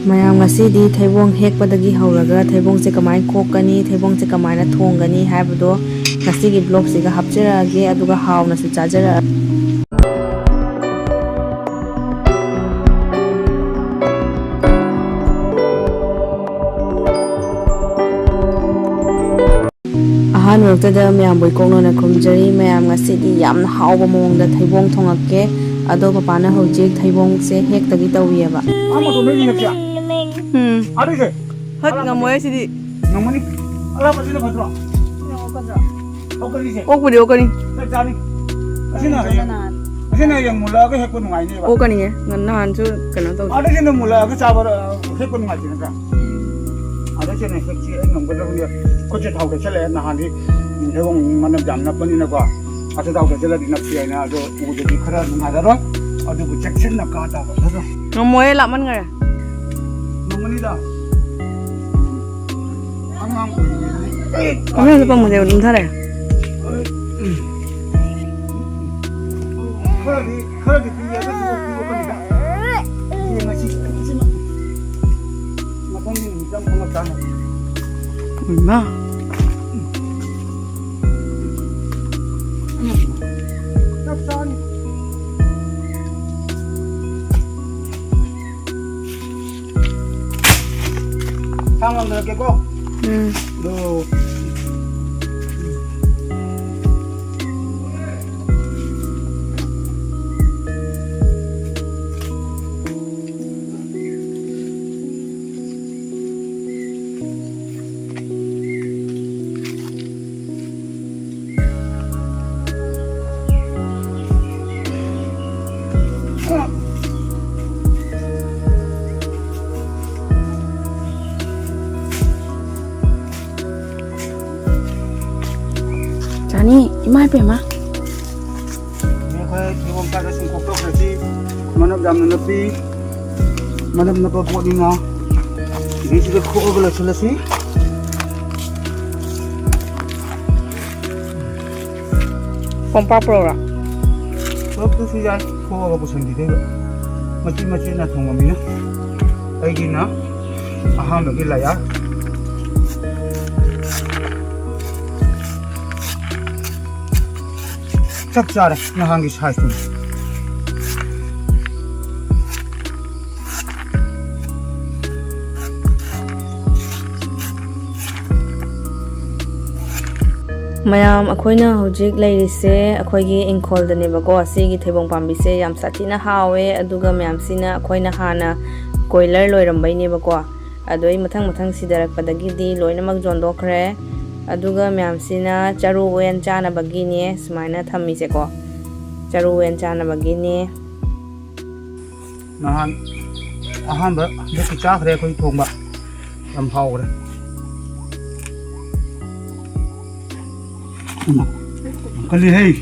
mayam ngasidi Theibong hekpadagi hauraga Theibong se kamai kokani Theibong se kamaina thongani haibado ngasigi vlog siga hapcharakke aduga hauna su chajara ahan waktada mayam boy kongna khumjari mayam ngasidi yamna hauba mongda Theibong thongakke ado papana hojik Theibong se hektagi tawiyaba hot ngamoy sidi ngamani ala pasina phatra okuri okani jani asina yang mula ga hekko ngai ne ba okani nganna hansu kana taw ada sina mula ga sabar hekko ngai ne ka ada sina hekchi ai ngam ga ne ko che thau ga chale na han di Theibong manam jamna pani na ba asa thau ga chale di na pi na do u de khara ngai da ro adu bu section na ka ta ba da ngamoy laman nga ngamani da kami lupa mau jauh ntar ya. Kalau di pinggir itu dua kali dah. Ini masih macam ni jam pengacara. Mana? Kapsan. Sama mereka kok. Loh. Jani, imai pe ma? Ni kau Theibong kada singkok tu kerja, mana jam nabi, mana napa buat ni ngah. Ini sudah kau belas selesai. Pompa pro lah. Sebab tu sudah kau apa pun sendiri tu. Macam nak thong kami na. Lagi na, aham lagi layar. Cak cara nahang is high school. Mayam akoina hojik leirise akoigi ingkol dane bago asigi Theibong pambise yam satina hawe aduga mayam sina akoina hana koiler loirambai ne bago adoi mathang sidarakpadagi di loinamak jondokre aduga mayam sina charu wen chana bagine sumaina thammise ko charu wen chana bagine nahan ahan ba de cha khre koi Thongba am haure kali hei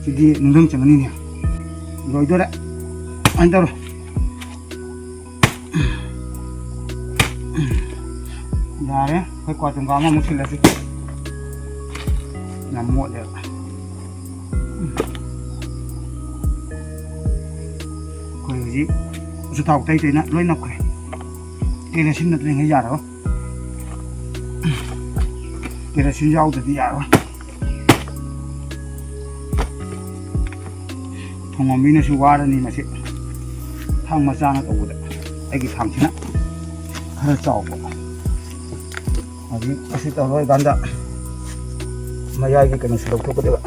sidi nundang changani ne loi dore andaro yare kai kwa tungga ma musil lagi nammo de koi ji su tau tai tai na loi nak kai kira sin na tling ya ro kira sin yau de ya ro thongami na su wa ni ma se thang ma cha na to da ai gi thang china khara chau ko Abi asih tahu ganda maya ini kena sedok tu kedua.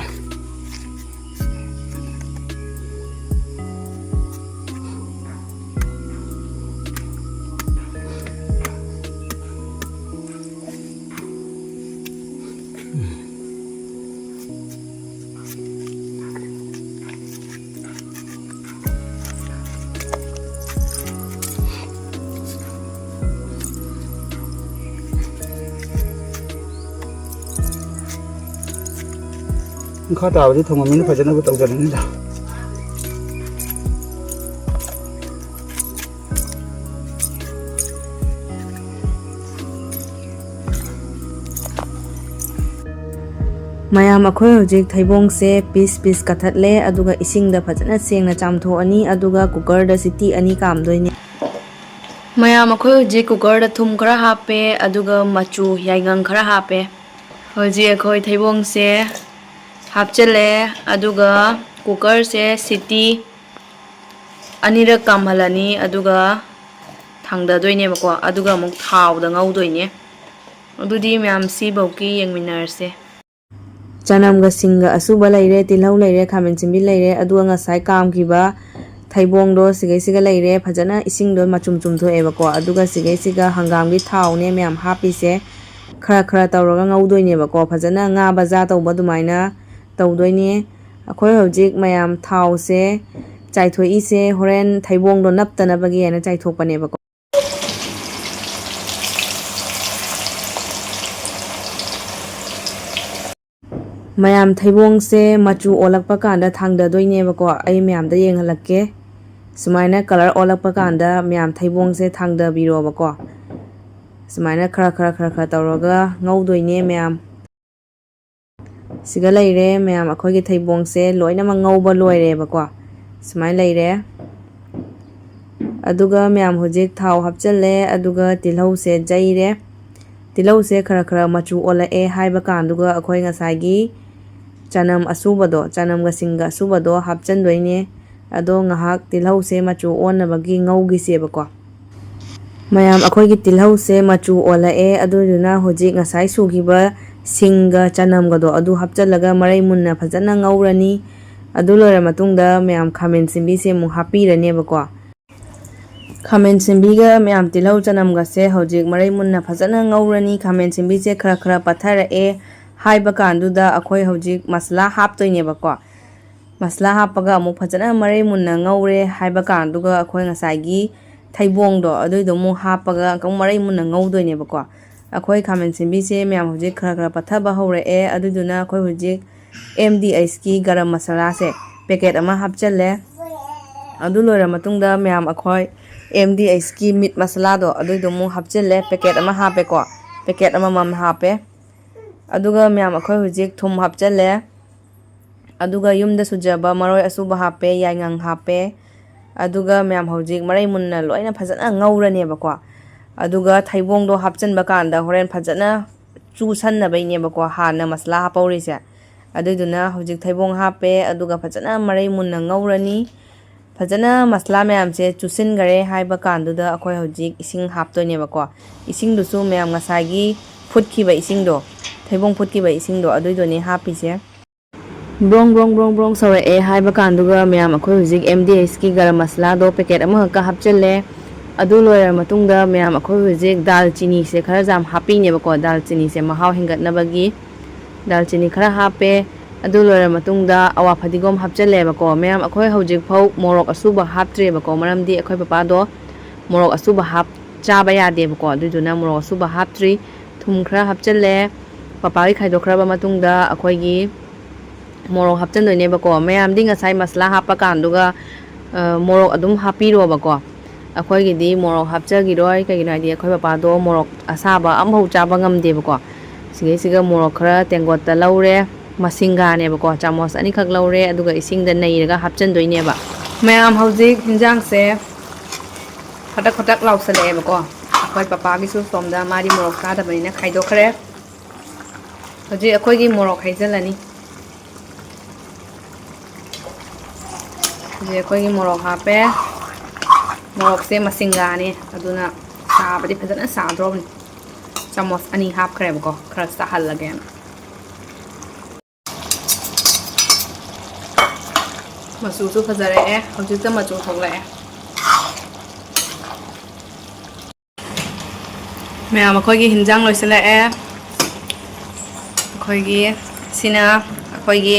Kau tahu ni Thongba ni macam mana tahu jalan ni dah. Mayam akhoi hojik Theibong se piece kathatle aduga ising da phajana sengna chamtho ani aduga cooker da siti ani kam doine ꯃꯌꯥꯝ ꯑꯩꯈꯣꯏ ꯍꯧꯖꯤꯛ ꯀꯨꯀꯔꯗ ꯊꯨꯝ ꯈꯔ ꯍꯥꯞꯄꯦ ꯑꯗꯨꯒ ꯃꯆꯨ ꯌꯥꯏꯉꯪ ꯈꯔ ꯍꯥꯞꯄꯦ ꯍꯧꯖꯤꯛ ꯑꯩꯈꯣꯏ ꯊꯩꯕꯣꯡꯁꯦ ꯍꯥꯞꯆꯤꯜꯂꯦ ꯑꯗꯨꯒ ꯀꯨꯀꯔꯁꯦ ꯁꯤꯇꯤ ꯑꯅꯤꯔꯛ ꯀꯥꯝꯍꯜꯂꯅꯤ ꯑꯗꯨꯒ ꯊꯥꯡꯗꯗꯣꯏꯅꯦꯕꯀꯣ ꯑꯗꯨꯒ ꯑꯃꯨꯛ ꯊꯥꯎꯗ ꯉꯧꯗꯣꯏꯅꯦ ꯑꯗꯨꯗꯤ ꯃꯌꯥꯝ ꯁꯤꯐꯧꯀꯤ ꯌꯦꯡꯃꯤꯟꯅꯔꯁꯦ ꯆꯅꯝꯒ ꯁꯤꯡꯒ ꯑꯁꯨꯕ ꯂꯩꯔꯦ ꯇꯤꯜꯍꯧ ꯂꯩꯔꯦ ꯈꯥꯃꯦꯟ ꯑꯁꯤꯟꯕꯤ ꯂꯩꯔꯦ ꯑꯗꯨꯒ ꯉꯁꯥꯏ ꯀꯥꯝꯈꯤꯕ ꯊꯩꯕꯣꯡꯗꯣ ꯁꯤꯒꯩꯁꯤꯒ ꯂꯩꯔꯦ ꯐꯖꯅ ꯏꯁꯤꯡꯗꯣ ꯃꯆꯨꯝ ꯆꯨꯝꯊꯣꯛꯑꯦꯕꯀꯣ ꯑꯗꯨꯒ ꯁꯤꯒꯩꯁꯤꯒ ꯍꯪꯒꯥꯝꯒꯤ ꯊꯥꯎꯅꯦ ꯃꯌꯥꯝ ꯍꯥꯞꯄꯤꯁꯦ ꯈꯔ ꯈꯔ ꯇꯧꯔꯒ ꯉꯧꯗꯣꯏꯅꯦꯕꯀꯣ ꯐꯖꯅ ꯉꯥ ꯕꯖꯥ ꯇꯧꯕ ꯑꯗꯨꯃꯥꯏꯅ ꯇꯧꯗꯣꯏꯅꯦ ꯑꯩꯈꯣꯏ ꯍꯧꯖꯤꯛ ꯃꯌꯥꯝ ꯊꯥꯎꯁꯦ ꯆꯥꯏꯊꯣꯛꯏꯁꯦ ꯍꯣꯔꯦꯟ ꯊꯩꯕꯣꯡꯗꯣ ꯅꯞꯇꯅꯕꯒꯤ ꯍꯥꯏꯅ ꯆꯥꯏꯊꯣꯛꯄꯅꯦꯕꯀꯣ ꯃꯌꯥꯝ ꯊꯩꯕꯣꯡꯁꯦ ꯃꯆꯨ ꯑꯣꯜꯂꯛꯄ ꯀꯥꯟꯗ ꯊꯥꯡꯗꯗꯣꯏꯅꯦꯕꯀꯣ ꯑꯩ ꯃꯌꯥꯝꯗ ꯌꯦꯡꯍꯜꯂꯛꯀꯦ ꯁꯨꯃꯥꯏꯅ ꯀꯂꯔ ꯑꯣꯜꯂꯛꯄ ꯀꯥꯟꯗ ꯃꯌꯥꯝ ꯊꯩꯕꯣꯡꯁꯦ ꯊꯥꯡꯗꯕꯤꯔꯣꯕꯀꯣ ꯁꯨꯃꯥꯏꯅ ꯈꯔ ꯇꯧꯔꯒ ꯉꯧꯗꯣꯏꯅꯦ ꯃꯌꯥꯝ ꯁꯤꯒ ꯂꯩꯔꯦ ꯃꯌꯥꯝ ꯑꯩꯈꯣꯏꯒꯤ ꯊꯩꯕꯣꯡꯁꯦ ꯂꯣꯏꯅꯃꯛ ꯉꯧꯕ ꯂꯣꯏꯔꯦꯕꯀꯣ ꯁꯨꯃꯥꯏꯅ ꯂꯩꯔꯦ ꯑꯗꯨꯒ ꯃꯌꯥꯝ ꯍꯧꯖꯤꯛ ꯊꯥꯎ ꯍꯥꯞꯆꯤꯜꯂꯦ ꯑꯗꯨꯒ ꯇꯤꯜꯍꯧꯁꯦ ꯌꯩꯔꯦ ꯇꯤꯜꯍꯧꯁꯦ ꯈꯔ ꯃꯆꯨ ꯑꯣꯜꯂꯛꯑꯦ ꯍꯥꯏꯕ ꯀꯥꯟꯗꯨꯒ ꯑꯩꯈꯣꯏ ꯉꯁꯥꯏꯒꯤ ꯆꯅꯝ ꯑꯁꯨꯕꯗꯣ ꯆꯅꯝꯒ ꯁꯤꯡꯒ ꯑꯁꯨꯕꯗꯣ ꯍꯥꯞꯆꯤꯟꯗꯣꯏꯅꯦ ꯑꯗꯣ ꯉꯥꯏꯍꯥꯛ ꯇꯤꯜꯍꯧꯁꯦ ꯃꯆꯨ ꯑꯣꯟꯅꯕꯒꯤ ꯉꯧꯈꯤꯁꯦꯕꯀꯣ ꯃꯌꯥꯝ ꯑꯩꯈꯣꯏꯒꯤ ꯇꯤꯜꯍꯧꯁꯦ ꯃꯆꯨ ꯑꯣꯜꯂꯛꯑꯦ ꯑꯗꯨꯗꯨꯅ ꯍꯧꯖꯤꯛ ꯉꯁꯥꯏ ꯁꯨꯈꯤꯕ ꯁꯤꯡꯒ ꯆꯅꯝꯒꯗꯣ ꯑꯗꯨ ꯍꯥꯞꯆꯤꯜꯂꯒ ꯃꯔꯩ ꯃꯨꯟꯅ ꯐꯖꯅ ꯉꯧꯔꯅꯤ ꯑꯗꯨ ꯂꯣꯏꯔ ꯃꯇꯨꯡꯗ ꯃꯌꯥꯝ ꯈꯥꯃꯦꯟ ꯑꯁꯤꯟꯕꯤꯁꯦ ꯑꯃꯨꯛ ꯍꯥꯞꯄꯤꯔꯅꯦꯕꯀꯣ ꯈꯥꯃꯦꯟ ꯑꯁꯤꯟꯕꯤꯒ ꯃꯌꯥꯝ ꯇꯤꯜꯍꯧ ꯆꯅꯝꯒꯁꯦ ꯍꯧꯖꯤꯛ ꯃꯔꯩ ꯃꯨꯟꯅ ꯐꯖꯅ ꯉꯧꯔꯅꯤ ꯈꯥꯃꯦꯟ ꯑꯁꯤꯟꯕꯤꯁꯦꯈꯔ ꯄꯠꯊꯔꯛꯑꯦ ꯍꯥꯏꯕ ꯀꯥꯟꯗꯨꯗ ꯑꯩꯈꯣꯏ ꯍꯧꯖꯤꯛ ꯃꯁꯂꯥ ꯍꯥꯞꯇꯣꯏꯅꯦꯕꯀꯣ ꯃꯁꯂꯥ ꯍꯥꯞꯄꯒ ꯑꯃꯨꯛ ꯐꯖꯅ ꯃꯔꯩ ꯃꯨꯟꯅ ꯉꯧꯔꯦ ꯍꯥꯏꯕ ꯀꯥꯟꯗꯨꯒ ꯑꯩꯈꯣꯏ ꯉꯁꯥꯏꯒꯤ ꯊꯩꯕꯣꯡꯗꯣ ꯑꯗꯨꯏꯗꯣ ꯑꯃꯨꯛ ꯍꯥꯞꯄꯒ ꯑꯃꯨꯛ ꯃꯔꯩ ꯃꯨꯟꯅ ꯉꯧꯗꯣꯏꯅꯦꯕꯀꯣ ꯑꯩꯈꯣꯏ ꯈꯥꯃꯦꯟ ꯑꯁꯤꯟꯕꯤꯁꯦ ꯃꯌꯥꯝ ꯍꯧꯖꯤꯛ ꯈꯔ ꯄꯠꯊꯕ ꯍꯧꯔꯛꯑꯦ ꯑꯗꯨꯗꯨꯅ ꯑꯩꯈꯣꯏ ꯍꯧꯖꯤꯛ MDHꯀꯤ ꯒꯔꯝ ꯃꯁꯥꯂꯥꯁꯦ ꯄꯦꯀꯦꯠ ꯑꯃ ꯍꯥꯞꯆꯤꯜꯂꯦ ꯑꯗꯨ ꯂꯣꯏꯔ ꯃꯇꯨꯡꯗ ꯃꯌꯥꯝ ꯑꯩꯈꯣꯏ MDHꯀꯤ ꯃꯤꯠ ꯃꯁꯥꯂꯥꯗꯣ ꯑꯗꯨꯏꯗꯣ ꯑꯃꯨꯛ ꯍꯥꯞꯆꯤꯜꯂꯦ ꯄꯦꯀꯦꯠ ꯑꯃ ꯍꯥꯞꯄꯦꯀꯣ ꯄꯦꯀꯦꯠ ꯑꯃꯃꯝ ꯍꯥꯞꯄꯦ ꯑꯗꯨꯒ ꯃꯌꯥꯝ ꯑꯩꯈꯣꯏ ꯍꯧꯖꯤꯛ ꯊꯨꯝ ꯍꯥꯞꯆꯤꯜꯂꯦ ꯑꯗꯨꯒ ꯌꯨꯝꯗ ꯁꯨꯖꯕ ꯃꯔꯣꯏ ꯑꯁꯨꯕ ꯍꯥꯞꯄꯦ ꯌꯥꯏꯉꯪ ꯍꯥꯞꯄꯦ ꯑꯗꯨꯒ ꯃꯌꯥꯝ ꯍꯧꯖꯤꯛ ꯃꯔꯩ ꯃꯨꯟꯅ ꯂꯣꯏꯅ ꯐꯖꯅ ꯉꯧꯔꯅꯦꯕꯀꯣ ꯑꯗꯨꯒ ꯊꯩꯕꯣꯡꯗꯣ ꯍꯥꯞꯆꯤꯟꯕ ꯀꯥꯟꯗ ꯍꯣꯔꯦꯟ ꯐꯖꯅ ꯆꯨꯁꯟꯅꯕꯩꯅꯦꯕꯀꯣ ꯍꯥꯟꯅ ꯃꯁꯂꯥ ꯍꯥꯞꯄꯧꯔꯤꯁꯦ ꯑꯗꯨꯏꯗꯨꯅ ꯍꯧꯖꯤꯛ ꯊꯩꯕꯣꯡ ꯍꯥꯞꯄꯦ ꯑꯗꯨꯒ ꯐꯖꯅ ꯃꯔꯩ ꯃꯨꯟꯅ ꯉꯧꯔꯅꯤ ꯐꯖꯅ ꯃꯁꯂꯥ ꯃꯌꯥꯝꯁꯦ ꯆꯨꯁꯤꯟꯈꯔꯦ ꯍꯥꯏꯕ ꯀꯥꯟꯗꯨꯗ ꯑꯩꯈꯣꯏ ꯍꯧꯖꯤꯛ ꯏꯁꯤꯡ ꯍꯥꯞꯇꯣꯏꯅꯦꯕꯀꯣ ꯏꯁꯤꯡꯗꯨꯁꯨ ꯃꯌꯥꯝ ꯉꯁꯥꯏꯒꯤ ꯐꯨꯠꯈꯤꯕ ꯏꯁꯤꯡꯗꯣ ꯊꯩꯕꯣꯡ ꯐꯨꯠꯈꯤꯕ ꯏꯁꯤꯡꯗꯣ ꯑꯗꯨꯏꯗꯨꯅꯦ ꯍꯥꯞꯄꯤꯁꯦ ꯕ꯭ꯔꯣꯡ ꯁꯧꯔꯛꯑꯦ ꯍꯥꯏꯕ ꯀꯥꯟꯗꯨꯒ ꯃꯌꯥꯝ ꯑꯩꯈꯣꯏ ꯍꯧꯖꯤꯛ MDHꯀꯤ ꯒꯔꯝ ꯃꯁꯥꯂꯥꯗꯣ ꯄꯦꯀꯦꯠ ꯑꯃꯈꯛꯀ ꯍꯥꯞꯆꯤꯜꯂꯦ ꯑꯗꯨ ꯂꯣꯏꯔ ꯃꯇꯨꯡꯗ ꯃꯌꯥꯝ ꯑꯩꯈꯣꯏ ꯍꯧꯖꯤꯛ ꯗꯥꯜ ꯆꯤꯅꯤꯁꯦ ꯈꯔ ꯌꯥꯝ ꯍꯥꯞꯄꯤꯅꯦꯕꯀꯣ ꯗꯥꯜ ꯆꯤꯅꯤꯁꯦ ꯃꯍꯥꯎ ꯍꯦꯟꯒꯠꯅꯕꯒꯤ ꯗꯥꯜ ꯆꯤꯅꯤ ꯈꯔ ꯍꯥꯞꯄꯦ ꯑꯗꯨ ꯂꯣꯏꯔ ꯃꯇꯨꯡꯗ ꯑꯋꯥ ꯐꯗꯤꯒꯣꯝ ꯍꯥꯞꯆꯤꯜꯂꯦꯕꯀꯣ ꯃꯌꯥꯝ ꯑꯩꯈꯣꯏ ꯍꯧꯖꯤꯛꯐꯥꯎ ꯃꯣꯔꯣꯛ ꯑꯁꯨꯕ ꯍꯥꯞꯇ꯭ꯔꯦꯕꯀꯣ ꯃꯔꯝꯗꯤ ꯑꯩꯈꯣꯏ ꯄꯄꯥꯗꯣ ꯃꯣꯔꯣꯛ ꯑꯁꯨꯕ ꯆꯥꯕ ꯌꯥꯗꯦꯕꯀꯣ ꯑꯗꯨꯏꯗꯨꯅ ꯃꯣꯔꯣꯛ ꯑꯁꯨꯕ ꯍꯥꯞꯇ꯭ꯔꯤ ꯊꯨꯝꯈꯔ ꯍꯥꯞꯆꯤꯜꯂꯦ ꯄꯄꯥꯒꯤ ꯈꯥꯏꯗꯣꯛꯈ꯭ꯔꯕ ꯃꯇꯨꯡꯗ ꯑꯩꯈꯣꯏꯒꯤ ꯃꯣꯔꯣꯛ ꯍꯥꯞꯆꯤꯟꯗꯣꯏꯅꯦꯕꯀꯣ ꯃꯌꯥꯝꯗꯤ ꯉꯁꯥꯏ ꯃꯁꯂꯥ ꯍꯥꯞꯄ ꯀꯥꯟꯗꯨꯒ ꯃꯣꯔꯣꯛ ꯑꯗꯨꯝ ꯍꯥꯞꯄꯤꯔꯣꯕꯀꯣ ꯑꯩꯈꯣꯏꯒꯤꯗꯤ ꯃꯣꯔꯣꯛ ꯍꯥꯞꯆꯈꯤꯔꯣꯏ ꯀꯩꯒꯤꯅꯣ ꯍꯥꯏꯗꯤ ꯑꯩꯈꯣꯏ ꯄꯄꯥꯗꯣ ꯃꯣꯔꯣꯛ ꯑꯁꯥꯕ ꯑꯃꯐꯥꯎ ꯆꯥꯕ ꯉꯝꯗꯦꯕꯀோ ꯁꯤꯒꯩꯁꯤꯒ ꯃꯣꯔꯣꯛ ꯈꯔ ꯇꯦꯡꯀꯣꯠꯇ ꯂꯧꯔꯦ ꯃꯁꯤꯡꯒꯥꯅꯦꯕꯀꯣ ꯆꯥꯃꯣꯁ ꯑꯅꯤꯈꯛ ꯂꯧꯔꯦ ꯑꯗꯨꯒ ꯏꯁꯤꯡꯗ ꯅꯩꯔꯒ ꯍꯥꯞꯆꯤꯟꯗꯣꯏꯅꯦꯕ ꯃꯌꯥꯝ ꯍꯧꯖꯤꯛ ꯍꯤꯟꯖꯥꯡꯁꯦ ꯈꯇꯛ ꯂꯥꯎꯁꯜꯂꯛꯑꯦꯕꯀꯣ ꯑꯩꯈꯣꯏ ꯄꯄꯥꯒꯤꯁꯨ ꯁꯣꯝꯗ ꯃꯥꯗꯤ ꯃꯣꯔꯣꯛ ꯆꯥꯗꯕꯅꯤꯅ ꯈꯥꯏꯗꯣꯛꯈ꯭ꯔꯦ ꯍꯧꯖꯤꯛ ꯑꯩꯈꯣꯏꯒꯤ ꯃꯣꯔꯣꯛ ꯍꯩꯖꯤꯜꯂꯅꯤ ꯍꯧꯖꯤꯛ ꯑꯩꯈꯣꯏꯒꯤ ꯃꯣꯔꯣꯛ ꯍꯥꯞꯄꯦ ꯃꯣꯔꯣꯛꯁꯦ ꯃꯁꯤꯡꯒꯥꯅꯤ ꯑꯗꯨꯅ ꯁꯥꯕꯗꯤ ꯐꯖꯅ ꯁꯥꯗ꯭ꯔꯣꯕꯅꯤ ꯆꯥꯃꯣꯁ ꯑꯅꯤ ꯍꯥꯞꯈ꯭ꯔꯦꯕꯀꯣ ꯈꯔ ꯆꯥꯍꯜꯂꯒꯦꯅ ꯃꯆꯨꯁꯨ ꯐꯖꯔꯛꯑꯦ ꯍꯧꯖꯤꯛꯇ ꯃꯆꯨ ꯊꯣꯛꯂꯛꯑꯦ ꯃꯌꯥꯝ ꯑꯩꯈꯣꯏꯒꯤ ꯍꯤꯟꯖꯥꯡ ꯂꯣꯏꯁꯤꯜꯂꯛꯑꯦ ꯑꯩꯈꯣꯏꯒꯤ ꯁꯤꯅ ꯑꯩꯈꯣꯏꯒꯤ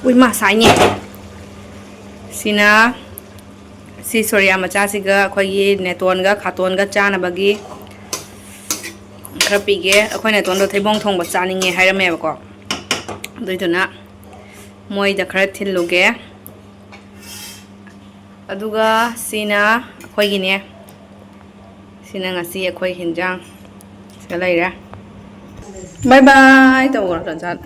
ꯎꯏꯃꯥ ꯁꯥꯏꯅꯦ ꯁꯤꯅ ꯁꯤ ꯁꯣꯔꯤꯌꯥ ꯃꯆꯥꯁꯤꯒ ꯑꯩꯈꯣꯏꯒꯤ ꯅꯦꯇꯣꯟꯒ ꯈꯥꯇꯣꯟꯒ ꯆꯥꯅꯕꯒꯤ ꯈꯔ ꯄꯤꯒꯦ ꯑꯩꯈꯣꯏ ꯅꯦꯇꯣꯟꯗꯣ ꯊꯩꯕꯣꯡ ꯊꯣꯡꯕ ꯆꯥꯅꯤꯡꯉꯦ ꯍꯥꯏꯔꯝꯃꯦꯕꯀꯣ ꯑꯗꯨꯏꯗꯨꯅ ꯃꯣꯏꯗ ꯈꯔ ꯊꯤꯜꯂꯨꯒꯦ ꯑꯗꯨꯒ ꯁꯤꯅ ꯑꯩꯈꯣꯏꯒꯤꯅꯦ ꯁꯤꯅ ꯉꯁꯤ ꯑꯩꯈꯣꯏ ꯍꯤꯟꯖꯥꯡ ꯁꯤꯗ ꯂꯩꯔꯦ ꯕꯥꯏ ꯕꯥꯏ ꯇꯧꯈ꯭ꯔꯣ ꯆꯟꯆꯥꯟ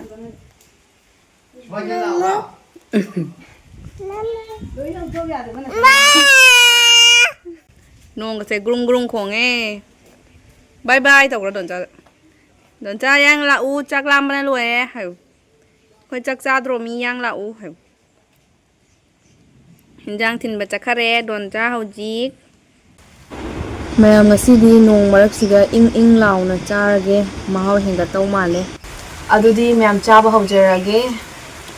ꯅꯣꯡꯒꯁꯦ ꯒ꯭ꯔꯨꯡ ꯒ꯭ꯔꯨꯡ ꯈꯣꯡꯉꯦ ꯕꯥꯏ ꯕꯥꯏ ꯇꯧꯈ꯭ꯔꯣ ꯗꯣꯟꯆꯥ ꯌꯥꯡ ꯂꯥꯛꯎ ꯆꯥꯛ ꯂꯥꯝꯕꯅ ꯂꯣꯏꯔꯦ ꯍꯥꯏꯌꯨ ꯑꯩꯈꯣꯏ ꯆꯥꯛ ꯆꯥꯗ꯭ꯔꯣ ꯃꯤ ꯌꯥꯡ ꯂꯥꯛꯎ ꯍꯥꯏꯌꯨ ꯍꯤꯟꯖꯥꯡ ꯊꯤꯟꯕ ꯆꯠꯈꯔꯦ ꯗꯣꯟꯆꯥ ꯍꯧꯖꯤꯛ ꯃꯌꯥꯝ ꯉꯁꯤꯗꯤ ꯅꯣꯡ ꯃꯔꯛꯁꯤꯒ ꯏꯪ ꯏꯪ ꯂꯥꯎꯅ ꯆꯥꯔꯒꯦ ꯃꯍꯥꯎ ꯍꯦꯟꯒꯠꯇꯧ ꯃꯥꯜꯂꯦ ꯑꯗꯨꯗꯤ ꯃꯌꯥꯝ ꯆꯥꯕ ꯍꯧꯖꯔꯒꯦ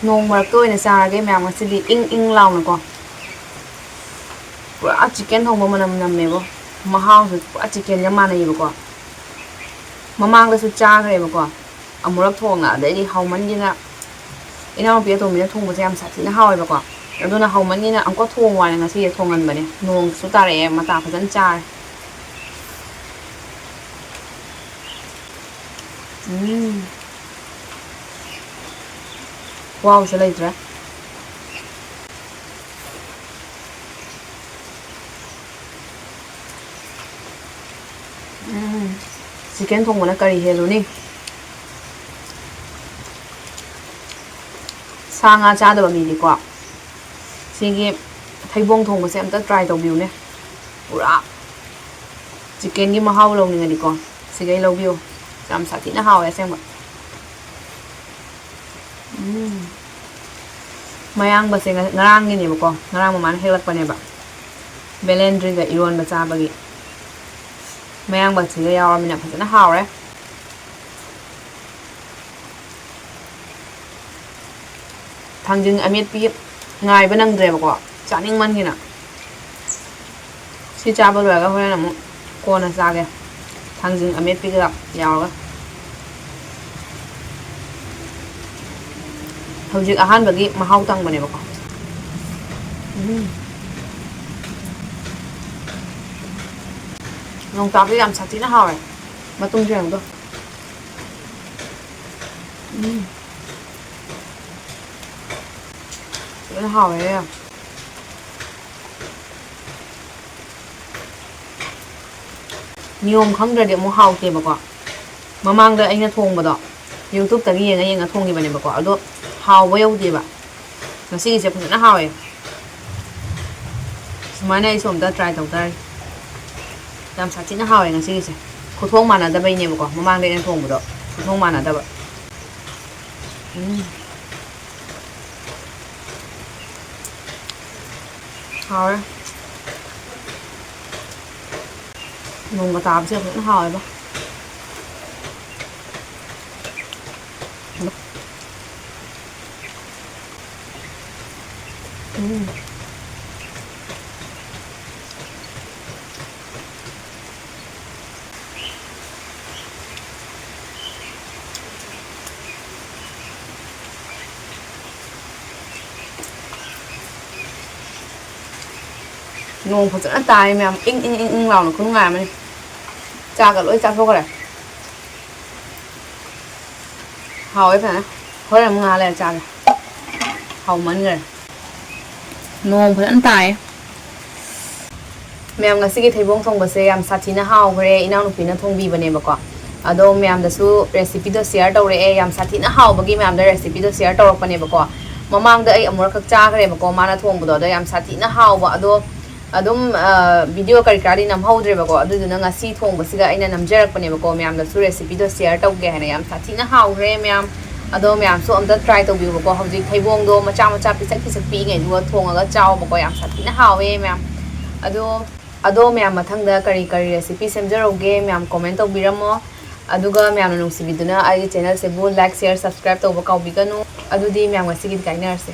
ꯅꯣꯡ ꯃꯔꯛꯇ ꯑꯣꯏꯅ ꯆꯥꯔꯒꯦ ꯃꯌꯥꯝ ꯉꯁꯤꯗꯤ ꯏꯪ ꯏꯪ ꯂꯥꯎꯅꯀꯣ ꯄꯨꯔꯥ ꯆꯤꯛꯀꯟ ꯊꯣꯡꯕ ꯃꯅꯝ ꯅꯝꯃꯦꯕꯣ ꯃꯍꯥꯎꯁꯨ ꯄꯨꯔꯥ ꯆꯤꯛꯀꯟꯒ ꯃꯥꯟꯅꯩꯌꯦꯕꯀꯣ ꯃꯃꯥꯡꯗꯁꯨ ꯆꯥꯈ꯭ꯔꯦꯕꯀꯣ ꯑꯃꯨꯔꯛ ꯊꯣꯡꯉ ꯑꯗꯩꯗꯤ ꯍꯥꯎꯃꯟꯒꯤꯅ ꯏꯅꯥꯎꯅꯨꯄꯤ ꯑꯇꯣꯝꯕꯤꯅ ꯊꯣꯡꯕꯁꯦ ꯌꯥꯝ ꯁꯥꯊꯤꯅ ꯍꯥꯎꯋꯦꯕꯀꯣ ꯑꯗꯨꯅ ꯍꯥꯎꯃꯟꯒꯤꯅ ꯑꯃꯨꯛꯀ ꯊꯣꯡꯉꯨ ꯍꯥꯏꯅ ꯉꯁꯤꯁꯦ ꯊꯣꯡꯍꯟꯕꯅꯦ ꯅꯣꯡꯁꯨ ꯇꯥꯔꯛꯑꯦ ꯃꯇꯥ ꯐꯖꯅ ꯆꯥꯔꯦ ꯋꯥꯎꯁꯦ ꯂꯩꯇ꯭ꯔꯦ ꯆꯤꯛꯀꯟ ꯊꯣꯡꯕꯅ ꯀꯔꯤ ꯍꯦꯜꯂꯨꯅꯤ ꯁꯥ ꯉꯥ ꯆꯥꯗꯕ ꯃꯤꯗꯤꯀꯣ ꯁꯤꯒꯤ ꯊꯩꯕꯣꯡ ꯊꯣꯡꯕꯁꯦ ꯑꯝꯇ ꯇ꯭ꯔꯥꯏ ꯇꯧꯕꯤꯌꯨꯅꯦ ꯄꯨꯔꯥ ꯆꯤꯛꯀꯟꯒꯤ ꯃꯍꯥꯎ ꯂꯧꯅꯤꯡꯉꯗꯤꯀꯣ ꯁꯤꯒꯩ ꯂꯧꯕꯤꯌꯨ ꯌꯥꯝ ꯁꯥꯊꯤꯅ ꯍꯥꯎꯋꯦ ꯑꯁꯦꯡꯕ ꯃꯌꯥꯡꯕꯁꯦ ꯉꯔꯥꯡꯒꯤꯅꯦꯕꯀꯣ ꯉꯔꯥꯡ ꯃꯃꯥꯅ ꯍꯦꯛꯂꯛꯄꯅꯦꯕ ꯕꯦꯂꯦꯟꯗ꯭ꯔꯤꯒ ꯏꯔꯣꯟꯕ ꯆꯥꯕꯒꯤ ꯃꯌꯥꯡꯕꯁꯤꯒ ꯌꯥꯎꯔꯃꯤꯅ ꯐꯖꯅ ꯍꯥꯎꯔꯦ ꯊꯥꯡꯖꯤꯡ ꯑꯃꯦꯠꯄꯤ ꯉꯥꯏꯕ ꯅꯪꯗ꯭ꯔꯦꯕꯀꯣ ꯆꯥꯅꯤꯡꯃꯟꯒꯤꯅ ꯁꯤ ꯆꯥꯕ ꯂꯣꯏꯔꯒ ꯍꯣꯔꯦꯟ ꯑꯃꯨꯛ ꯀꯣꯟꯅ ꯆꯥꯒꯦ ꯊꯥꯡꯖꯤꯡ ꯑꯃꯦꯠꯄꯤꯒ ꯌꯥꯎꯔꯒ ꯍꯧꯖꯤꯛ ꯑꯍꯥꯟꯕꯒꯤ ꯃꯍꯥꯎ ꯇꯪꯕꯅꯦꯕꯀꯣ ꯅꯣꯡ ꯇꯥꯕꯗ ꯌꯥꯝ ꯁꯥꯊꯤꯅ ꯍꯥꯎꯋꯦ ꯃꯇꯨꯡꯁꯨ ꯌꯦꯡꯗꯣ ꯐꯖꯅ ꯍꯥꯎꯋꯦ ꯌꯥꯝ ꯅꯤꯌꯣꯝ ꯈꯪꯗ꯭ꯔꯗꯤ ꯑꯃꯨꯛ ꯍꯥꯎꯇꯦꯕꯀꯣ ꯃꯃꯥꯡꯗ ꯑꯩꯅ ꯊꯣꯡꯕꯗꯣ ꯌꯨꯇꯨꯕꯇꯒꯤ ꯌꯦꯡꯉ ꯊꯣꯡꯈꯤꯕꯅꯦꯕꯀꯣ ꯑꯗꯣ ꯍꯥꯎꯕ ꯌꯧꯗꯦꯕ ꯉꯁꯤꯒꯤꯁꯦ ꯐꯖꯅ ꯍꯥꯎꯋꯦ ꯁꯨꯃꯥꯏꯅ ꯑꯩꯁꯨ ꯑꯝꯇ ꯇ꯭ꯔꯥꯏ ꯇꯧꯇꯥꯔꯦ ꯌꯥꯝ ꯁꯥꯊꯤꯅ ꯍꯥꯎꯋꯦ ꯉꯁꯤꯒꯤꯁꯦ ꯈꯨꯊꯣꯡ ꯃꯥꯟꯅꯗꯕꯩꯅꯦꯕꯀꯣ ꯃꯃꯥꯡꯗ ꯑꯩꯅ ꯊꯣꯡꯕꯗꯣ ꯈꯨꯊꯣꯡ ꯃꯥꯟꯅꯗꯕ ꯍꯥꯎꯔꯦ ꯅꯣꯡꯒ ꯇꯥꯕꯁꯦ ꯐꯖꯅ ꯍꯥꯎꯋꯦꯕ ꯅꯣꯡ ꯐꯖꯅ ꯇꯥꯏ ꯃꯌꯥꯝ ꯏꯪ ꯏꯪ ꯏꯪ ꯏꯪ ꯂꯥꯎꯅ ꯈꯨꯅꯨꯡꯉꯥꯏ ꯑꯃꯅꯤ ꯆꯥꯒ ꯂꯣꯏ ꯆꯥꯊꯣꯛꯈ꯭ꯔꯦ ꯍꯥꯎꯋꯦ ꯐꯖꯅ ꯍꯣꯔꯦꯟ ꯑꯃꯨꯛ ꯉꯥꯏꯍꯥꯛ ꯂꯩꯔ ꯆꯥꯒꯦ ꯍꯥꯎꯃꯟꯈ꯭ꯔꯦ ꯅꯣꯡ ꯐꯖꯅ ꯇꯥꯏꯌꯦ ꯃꯌꯥꯝ ꯉꯁꯤꯒꯤ ꯊꯩꯕꯣꯡ ꯊꯣꯡꯕꯁꯦ ꯌꯥꯝ ꯁꯥꯊꯤꯅ ꯍꯥꯎꯈ꯭ꯔꯦ ꯏꯅꯥꯎꯅꯨꯄꯤꯅ ꯊꯣꯡꯕꯤꯕꯅꯦꯕꯀꯣ ꯑꯗꯣ ꯃꯌꯥꯝꯗꯁꯨ ꯔꯦꯁꯤꯄꯤꯗꯣ ꯁꯤꯌꯔ ꯇꯧꯔꯛꯑꯦ ꯌꯥꯝ ꯁꯥꯊꯤꯅ ꯍꯥꯎꯕꯒꯤ ꯃꯌꯥꯝꯗ ꯔꯦꯁꯤꯄꯤꯗꯣ ꯁꯤꯌꯔ ꯇꯧꯔꯛꯄꯅꯦꯕꯀꯣ ꯃꯃꯥꯡꯗ ꯑꯩ ꯑꯃꯨꯔꯛꯈꯛ ꯆꯥꯈ꯭ꯔꯦꯕꯀꯣ ꯃꯥꯅ ꯊꯣꯡꯕꯗꯣ ꯑꯗꯣ ꯌꯥꯝ ꯁꯥꯊꯤꯅ ꯍꯥꯎꯕ ꯑꯗꯣ ꯑꯗꯨꯝ ꯚꯤꯗꯤꯑꯣ ꯀꯔꯤ ꯀꯔꯥꯗꯤ ꯅꯝꯍꯧꯗ꯭ꯔꯦꯕꯀꯣ ꯑꯗꯨꯗꯨꯅ ꯉꯁꯤ ꯊꯣꯡꯕꯁꯤꯒ ꯑꯩꯅ ꯅꯝꯖꯔꯛꯄꯅꯦꯕꯀꯣ ꯃꯌꯥꯝꯗꯁꯨ ꯔꯦꯁꯤꯄꯤꯗꯣ ꯁꯤꯌꯔ ꯇꯧꯒꯦ ꯍꯥꯏꯅ ꯌꯥꯝ ꯁꯥꯊꯤꯅ ꯍꯥꯎꯈ꯭ꯔꯦ ꯃꯌꯥꯝ ꯑꯗꯣ ꯃꯌꯥꯝꯁꯨ ꯑꯝꯇ ꯇ꯭ꯔꯥꯏ ꯇꯧꯕꯤꯌꯨꯕꯀꯣ ꯍꯧꯖꯤꯛ ꯊꯩꯕꯣꯡꯗꯣ ꯃꯆꯥ ꯃꯆꯥ ꯄꯤꯁꯛ ꯄꯤꯁꯛ ꯄꯤꯛꯏꯉꯩꯗꯨꯒ ꯊꯣꯡꯉꯒ ꯆꯥꯎꯕꯀꯣ ꯌꯥꯝ ꯁꯥꯊꯤꯅ ꯍꯥꯎꯋꯦ ꯃꯌꯥꯝ ꯑꯗꯣ ꯃꯌꯥꯝ ꯃꯊꯪꯗ ꯀꯔꯤ ꯀꯔꯤ ꯔꯦꯁꯤꯄꯤ ꯁꯦꯝꯖꯔꯧꯒꯦ ꯃꯌꯥꯝ ꯀꯣꯃꯦꯟ ꯇꯧꯕꯤꯔꯝꯃꯣ ꯑꯗꯨꯒ ꯃꯌꯥꯝꯅ ꯅꯨꯡꯁꯤꯕꯤꯗꯨꯅ ꯑꯩꯒꯤ ꯆꯦꯅꯦꯜꯁꯤꯕꯨ ꯂꯥꯏꯛ ꯁꯤꯌꯔ ꯁꯕꯁꯀ꯭ꯔꯥꯏꯕ ꯇꯧꯕ ꯀꯥꯎꯕꯤꯒꯅꯨ ꯑꯗꯨꯗꯤ ꯃꯌꯥꯝ ꯉꯁꯤꯒꯤꯗꯤ ꯀꯥꯏꯅꯔꯁꯦ